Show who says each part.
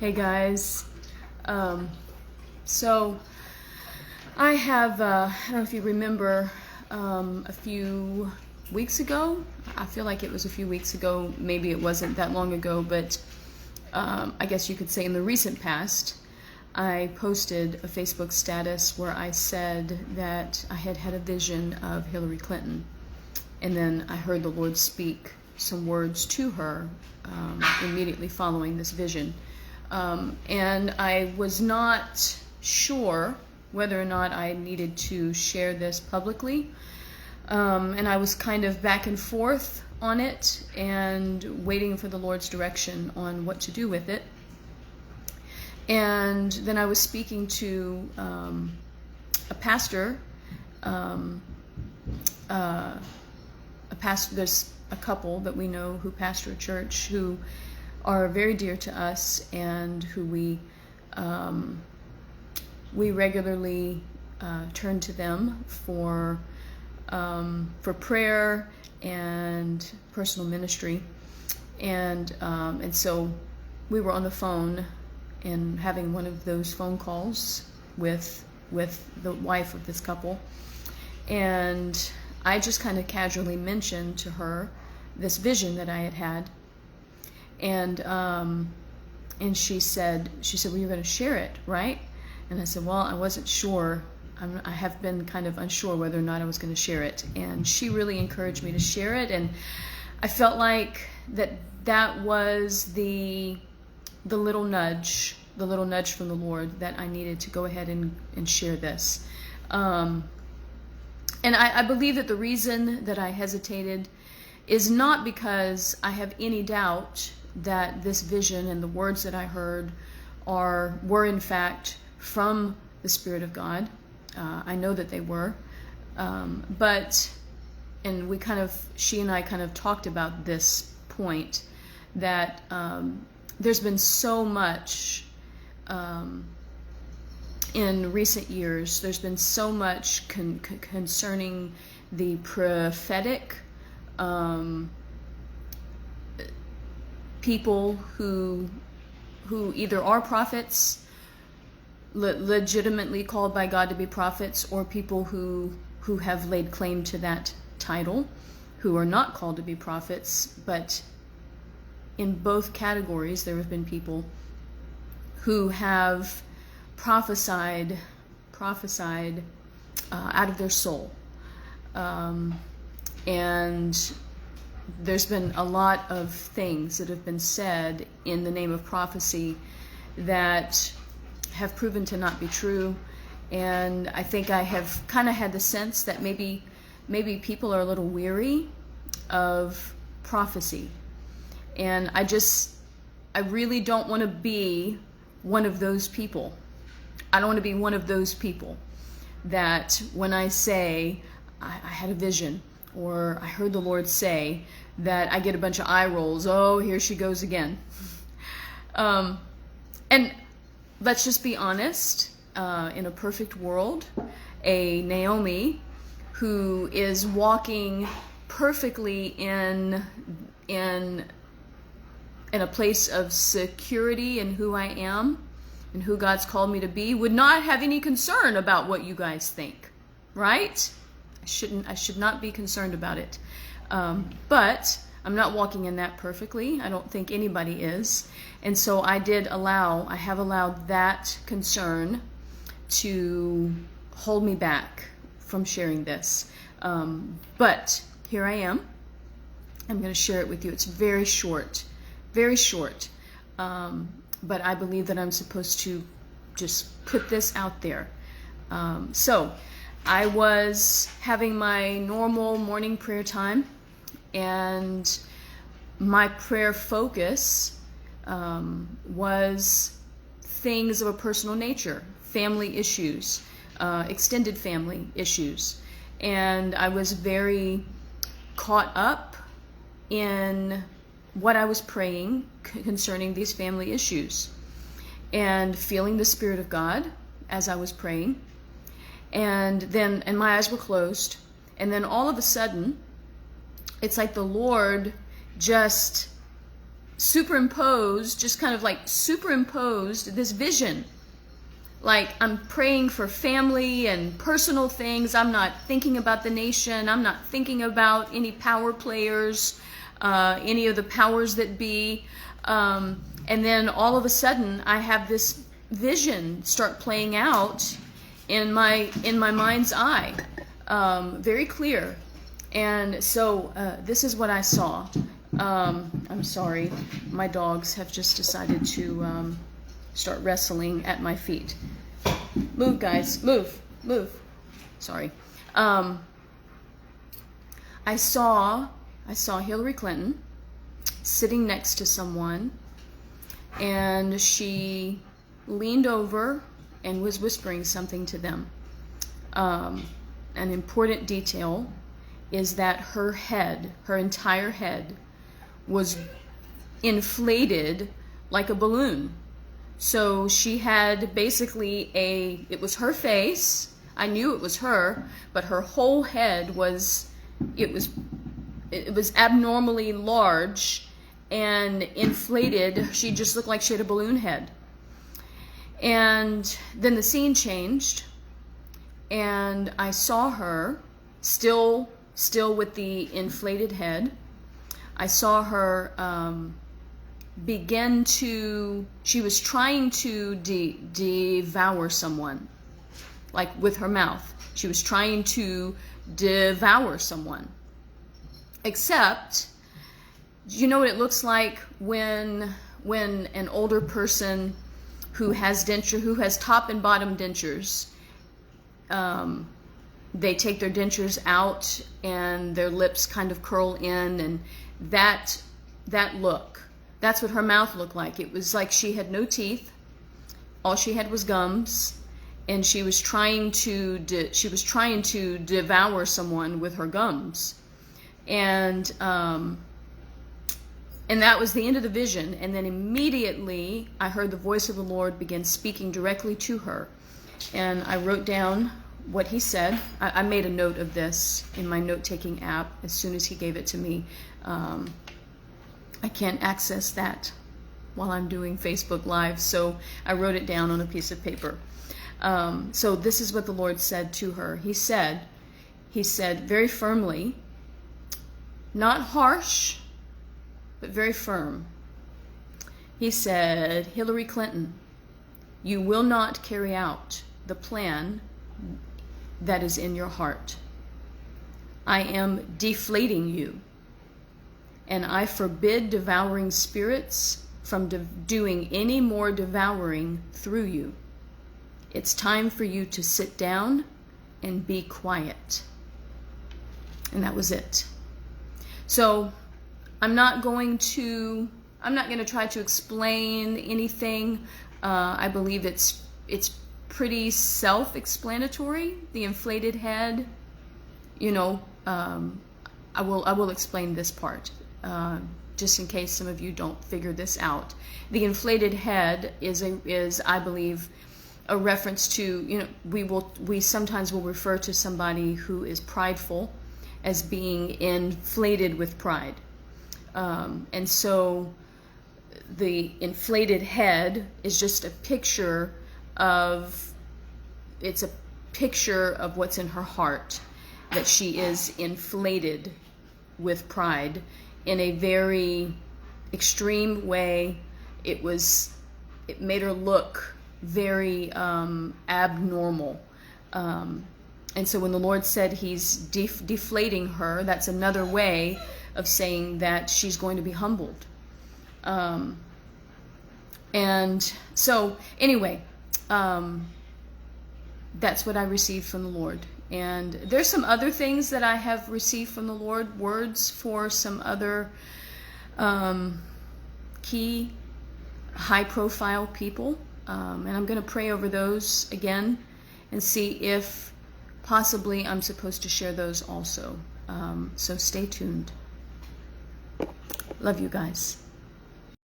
Speaker 1: Hey guys. So I have, I don't know if you remember, a few weeks ago, I feel like it was a few weeks ago, maybe it wasn't that long ago, but I guess you could say in the recent past, I posted a Facebook status where I said that I had had a vision of Hillary Clinton, and then I heard the Lord speak some words to her immediately following this vision. And I was not sure whether or not I needed to share this publicly. And I was kind of back and forth on it and waiting for the Lord's direction on what to do with it. And then I was speaking to a pastor. There's a couple that we know who pastor a church who are very dear to us and who we regularly turn to them for prayer and personal ministry, and so we were on the phone and having one of those phone calls with the wife of this couple, and I just kind of casually mentioned to her this vision that I had had. And she said, well, you're going to share it, right? And I said, well, I wasn't sure. I have been kind of unsure whether or not I was going to share it. And she really encouraged me to share it. And I felt like that was the little nudge from the Lord that I needed to go ahead and share this. And I believe that the reason that I hesitated is not because I have any doubt that this vision and the words that I heard were in fact from the Spirit of God. I know that they were, and she and I kind of talked about this point that there's been so much in recent years. There's been so much concerning the prophetic. People who either are prophets, legitimately called by God to be prophets, or people who have laid claim to that title, who are not called to be prophets. But in both categories, there have been people who have prophesied out of their soul, and there's been a lot of things that have been said in the name of prophecy that have proven to not be true. And I think I have kind of had the sense that maybe people are a little weary of prophecy. And I really don't want to be one of those people. I don't want to be one of those people that when I say I had a vision, or I heard the Lord say, that I get a bunch of eye rolls. Oh, here she goes again. And let's just be honest. In a perfect world, a Naomi who is walking perfectly in a place of security in who I am and who God's called me to be would not have any concern about what you guys think, right? I should not be concerned about it. But I'm not walking in that perfectly. I don't think anybody is. And so I have allowed that concern to hold me back from sharing this. But here I am. I'm going to share it with you. It's very short. But I believe that I'm supposed to just put this out there. So I was having my normal morning prayer time, and my prayer focus was things of a personal nature, family issues, extended family issues. And I was very caught up in what I was praying concerning these family issues, and feeling the Spirit of God as I was praying. And my eyes were closed, and then all of a sudden, it's like the Lord just superimposed, just kind of like superimposed this vision. Like, I'm praying for family and personal things. I'm not thinking about the nation. I'm not thinking about any power players, any of the powers that be. And then all of a sudden, I have this vision start playing out in my mind's eye, very clear. And so this is what I saw. I'm sorry, my dogs have just decided to start wrestling at my feet. Move, guys, move. Sorry. I saw Hillary Clinton sitting next to someone, and she leaned over and was whispering something to them. An important detail is that her head, her entire head, was inflated like a balloon. So she had basically it was her face. I knew it was her, but her whole head was abnormally large and inflated. She just looked like she had a balloon head. And then the scene changed, and I saw her still with the inflated head. I saw her she was trying to devour someone, like with her mouth. She was trying to devour someone. Except, you know what it looks like when an older person who has top and bottom dentures, they take their dentures out and their lips kind of curl in, and that look. That's what her mouth looked like. It was like she had no teeth. All she had was gums, and she was trying to devour someone with her gums. And that was the end of the vision. And then immediately I heard the voice of the Lord begin speaking directly to her. And I wrote down what he said. I made a note of this in my note-taking app as soon as he gave it to me. I can't access that while I'm doing Facebook Live, so I wrote it down on a piece of paper. So this is what the Lord said to her. He said very firmly, not harsh, but very firm. He said, Hillary Clinton, you will not carry out the plan that is in your heart. I am deflating you, and I forbid devouring spirits from doing any more devouring through you. It's time for you to sit down and be quiet. And that was it. So I'm not going to try to explain anything. I believe it's pretty self-explanatory. The inflated head, I will explain this part, just in case some of you don't figure this out. The inflated head is I believe a reference to, we sometimes will refer to somebody who is prideful as being inflated with pride. And so the inflated head is just a picture of what's in her heart, that she is inflated with pride in a very extreme way. It made her look very abnormal. And so when the Lord said he's deflating her, that's another way of saying that she's going to be humbled. And so anyway, that's what I received from the Lord. And there's some other things that I have received from the Lord, words for some other key high-profile people. And I'm going to pray over those again and see if possibly I'm supposed to share those also. So stay tuned. Love you guys.